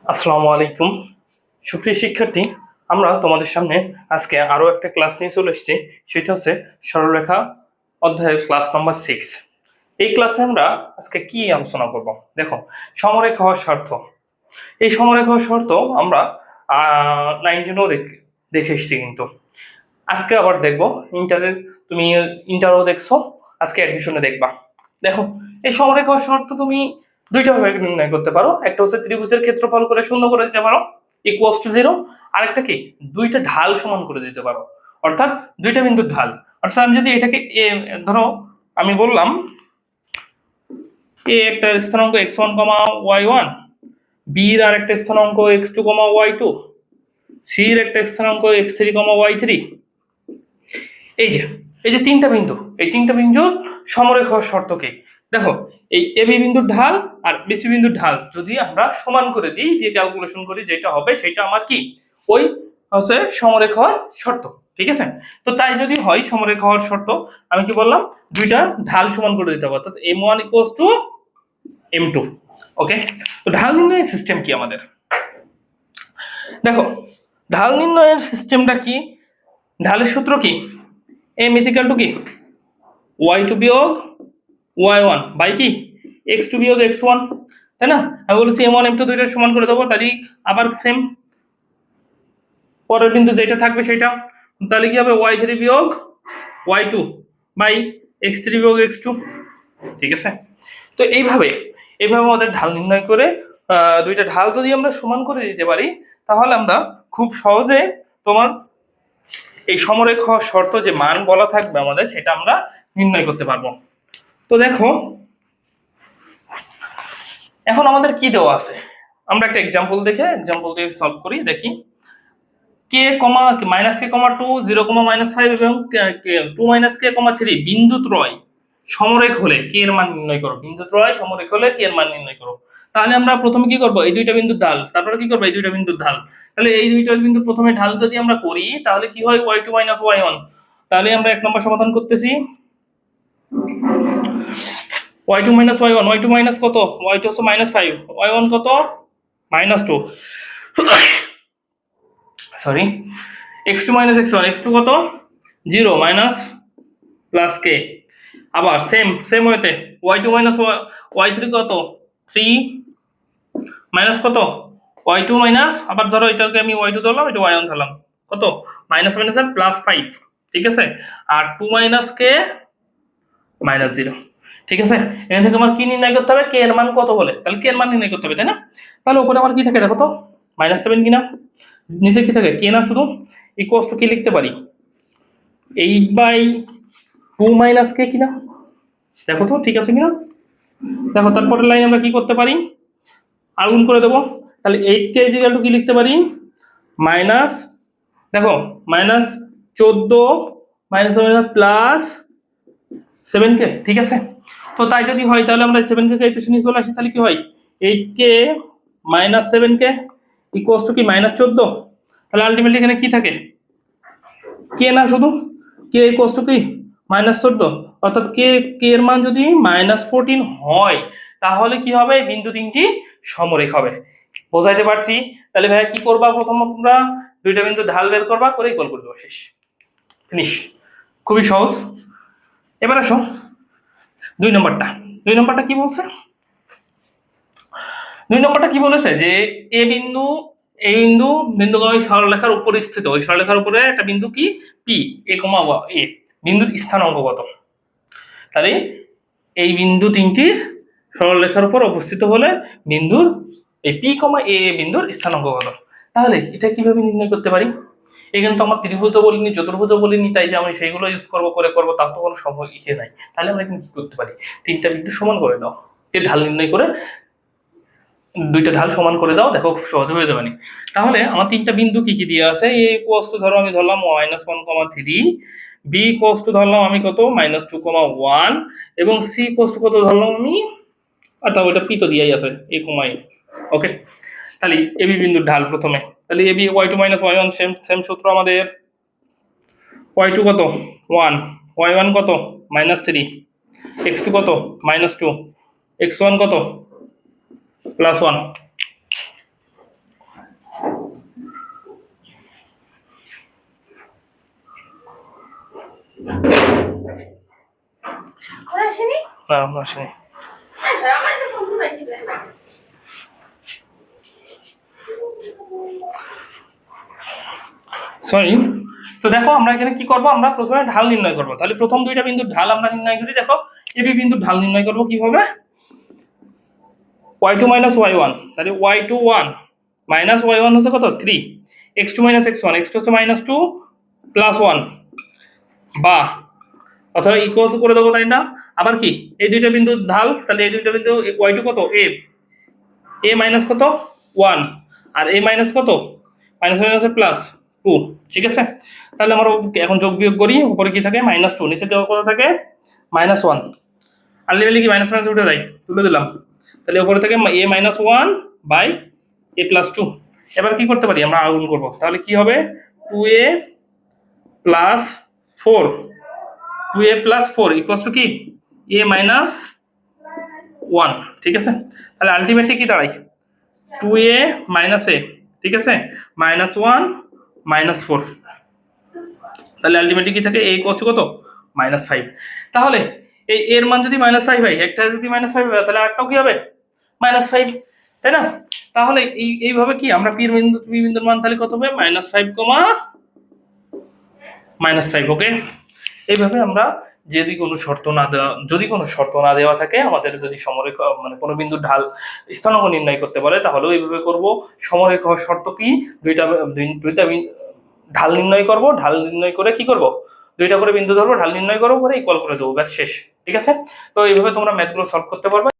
আসসালামু আলাইকুম সুপ্রিয় শিক্ষার্থী, আমরা তোমাদের সামনে আজকে আরো একটা ক্লাস নিয়ে চলে এসেছি। সেটা হচ্ছে সরলরেখা অধ্যায়ের ক্লাস নাম্বার 6। এই ক্লাসে আমরা আজকে কি আলোচনা করব? দেখো, সমরেখা ও শর্ত। এই সমরেখা ও শর্ত আমরা 19ও দেখে এসেছি, কিন্তু আজকে আবার দেখবো। ইন্টারের তুমি ইন্টারও দেখছো, আজকে অ্যাডমিশনে দেখবা। দেখো, এই সমরেখা ও শর্ত তুমি দুইটা ভাবে নির্ণয় করতে পারো। একটা হচ্ছে ত্রিভুজের ক্ষেত্রফল করে শূন্য করে দিতে পারো ইকুয়ালস টু 0। আরেকটা কি, দুইটা ঢাল সমান করে দিতে পারো, অর্থাৎ দুইটা বিন্দুর ঢাল। অর্থাৎ আমি যদি এটাকে ধরো আমি বললাম এ একটা স্থানাঙ্ক x1, y1, বি এর আর একটা স্থানাঙ্ক x2, y2, সি এর একটা স্থানাঙ্ক x3, y3। এই যে এই যে তিনটা বিন্দু, এই তিনটা বিন্দুর সমরেখা শর্ত কি? দেখো, এই এবি বিন্দুর ঢাল আর বিসি বিন্দুর ঢাল যদি আমরা সমান করে দিই, দিয়ে ক্যালকুলেশন করি, যেটা হবে সেটা আমার কি, ওই হচ্ছে সমরেখা শর্ত। ঠিক আছে? তো তাই যদি হয় সমরেখা শর্ত, আমি কি বললাম, দুইটা ঢাল সমান করে দিতে হবে, অর্থাৎ m1 ইকুয়ালস টু m2। ওকে, তো ঢাল নির্ণয়ের সিস্টেম কি আমাদের? দেখো, ঢাল নির্ণয়ের সিস্টেমটা কি? ঢালের সূত্র কি? m ইজিক্যাল টু কি, y2 বিয়োগ y1 বাই কি x2 বিয়োগ x1, তাই না? আমি বলেছি m1 m2 দুইটা সমান করে দেবো, তাহলে আবার সেম পরের বিন্দু যেটা থাকবে সেটা, তাহলে কি হবে y3 বিয়োগ y2 বাই x3 বিয়োগ x2। ঠিক আছে? তো এইভাবে আমাদের ঢাল নির্ণয় করে দুইটা ঢাল যদি আমরা সমান করে দিতে পারি, তাহলে আমরা খুব সহজে তোমার এই সমরেখা শর্ত যে মান বলা থাকবে আমাদের, সেটা আমরা নির্ণয় করতে পারবো। তো দেখো, এখন আমাদের কি দেওয়া আছে, আমরা একটা এক্সাম্পল দিয়ে সলভ করি, দেখি। কে কমা মাইনাস কে কমা 2, 0 কমা -5 এবং 2 মাইনাস কে কমা 3 বিন্দু ত্রয় সমরেখ হলে কে এর মান নির্ণয় করো। বিন্দু ত্রয় সমরেখ হলে কে এর মান নির্ণয় করো। তাহলে আমরা প্রথমে কি করব, এই দুইটা বিন্দুর ঢাল, তারপরে কি করব, এই দুইটা বিন্দুর ঢাল। তাহলে এই দুইটা বিন্দু প্রথমে ঢাল যদি আমরা করি, তাহলে কি হয়, y2 y1। তাহলে আমরা এক নম্বর সমাধান করতেছি, y2 y1, y2 মাইনাস কত, y2 হচ্ছে -5, y1 কত, -2, সরি, x2 x1, x2 কত, 0 মাইনাস প্লাস কে। আবার সেম ওয়েতে y2 y3 কত, 3 মাইনাস কত, y2 মাইনাস, আবার ধরো এটাকে আমি y2 ধরলাম, এটা y1 ধরলাম, কত, মাইনাস মাইনাসে +5। ঠিক আছে? আর 2 মাইনাস কে -0। ঠিক আছে? এখান থেকে আমার কি নির্ণয় করতে হবে, কে এর মান কত হলে, তাহলে কে এর মান নির্ণয় করতে হবে, তাই না? তাহলে উপরে আমার কি থাকে দেখো তো, -7 কিনা, নিচে কি থাকে, কে না শুধু, ইকুয়ালস টু কি লিখতে পারি, 8/2 মাইনাস কে কিনা, দেখো তো ঠিক আছে কিনা। দেখো, তারপরের লাইন আমরা কি করতে পারি, আর গুণ করে দেবো। তাহলে 8 কে ইজিক্যাল টু কি লিখতে পারি, মাইনাস, দেখো, -14 মাইনাস প্লাস 7 কে। ঠিক আছে? তো তাই যদি হয়, তাহলে আমরা 7 কে এই পেছনে চলে আসি, তাহলে কি হয়, 8 কে -7 কে ইকুয়ালস টু কি -14। তাহলে আলটিমেটলি এখানে কি থাকে, কে না শুধু, কে ইকুয়ালস টু কি -14, অর্থাৎ কে এর মান যদি -14 হয়, তাহলে কি হবে, বিন্দু তিনটি সমরেখ হবে। বোঝাইতে পারছি? তাহলে ভাইয়া কি করবা, প্রথম তোমরা দুইটা বিন্দু ঢাল বের করবা, করে ইকুয়াল করে দেবো, শেষ, ফিনিশ। খুবই সহজ। এবার আসো দুই নম্বরটা কি বলছে, কি বলেছে যে এ বিন্দু, এই বিন্দুগামী সরলরেখার উপর স্থিত, ওই সরলরেখার উপরে একটা বিন্দু কি পি, এ কমা এ বিন্দুর স্থানাঙ্ক কত। তাহলে এই বিন্দু তিনটির সরলরেখার উপর অবস্থিত হলে বিন্দুর এই পি কমা এ বিন্দুর স্থানাঙ্ক কত। তাহলে এটা কিভাবে নির্ণয় করতে পারি? এখানে তো আমার ত্রিভুজ বলিনি, চতুর্ভুজ বলিনি, তাই যে আমি সেইগুলো ইউজ করবো তার তো কোনো সম্ভব ইয়ে নাই। তাহলে আমরা এখানে কি করতে পারি, তিনটা বিন্দু সমান করে দাও, এই ঢাল নির্ণয় করে দুইটা ঢাল সমান করে দাও, দেখো খুব সহজে হয়ে যাবে। তাহলে আমার তিনটা বিন্দু কি কি দিয়ে আছে, এ ইকুয়ালস টু ধরো আমি ধরলাম -1, 3, বি ইকুয়ালস টু ধরলাম আমি কত, -2, 1, এবং সি ইকুয়ালস টু কত ধরলাম আমি, অর্থাৎ ওইটা পি তো দিয়েই আছে, এ কমা এ। ওকে, তাহলে এবি বিন্দুর ঢাল প্রথমে, তাহলে এবি y2 y1, সেম সূত্র আমাদের, y2 কত 1, y1 কত -3, x2 কত -2, x1 কত +1। না আমরা আসেনি। সরি। তো দেখো আমরা এখানে কি করব, আমরা প্রথমে ঢাল নির্ণয় করব। তাহলে প্রথম দুইটা বিন্দুর ঢাল আমরা নির্ণয় করি। দেখো এবি বিন্দুর ঢাল নির্ণয় করব কিভাবে, y2 মাইনাস y1, তাহলে y2 1 মাইনাস y1 হচ্ছে কত 3, x2 মাইনাস x1, x2 হচ্ছে মাইনাস 2 প্লাস 1 বা অথবা ইকুয়াল করে দেবো, তাই না? আবার কি এই দুইটা বিন্দুর ঢাল, তাহলে এই দুইটা বিন্দু y2 কত a মাইনাস কত 1 আর a মাইনাস কত মাইনাস মাইনাস প্লাস 2, ঠিক আছে? তাহলে আমরা এখন যোগ বিয়োগ করি, উপরে কি থাকে মাইনাস 2, নিচে কত থাকে মাইনাস 1, আর লেভেলে কি মাইনাস মাইনাস উঠে যায়, তুলে দিলাম। তাহলে উপরে থেকে a minus 1 by a plus 2। এবার কি করতে পারি আমরা, আগুন করব। তাহলে কি হবে 2a plus 4, 2a plus 4 equals to কি a মাইনাস 1, ঠিক আছে? তাহলে আলটিমেটলি কি দাঁড়ায় 2a মাইনাস a, ঠিক আছে, মাইনাস 1 মাইনাস 4। তাহলে আলটিমেটলি কি থাকে a ইকুয়ালস টু কত মাইনাস 5। তাহলে এই এর মান যদি মাইনাস 5 হয়, একটা যদি মাইনাস 5 হয়, তাহলে আরেকটাও কি হবে মাইনাস 5, তাই না? তাহলে এইভাবে কি আমরা পি বিন্দুর মান তাহলে কত হবে মাইনাস 5 মাইনাস 5। ওকে, এইভাবে আমরা যদি কোনো শর্ত না দেওয়া থাকে, আমাদের যদি সমরেখা মানে কোনো বিন্দুর ঢাল স্থানাঙ্ক নির্ণয় করতে বলে, তাহলে এইভাবে করব। সমরেখা শর্ত কি, দুইটা ঢাল নির্ণয় করব, ঢাল নির্ণয় করে কি করব, দুইটা করে বিন্দু ধরবো, ঢাল নির্ণয় করবো, করে ইকুয়াল করে দেবো, ব্যাস শেষ, ঠিক আছে? তো এইভাবে তোমরা ম্যাথগুলো সলভ করতে পারবে।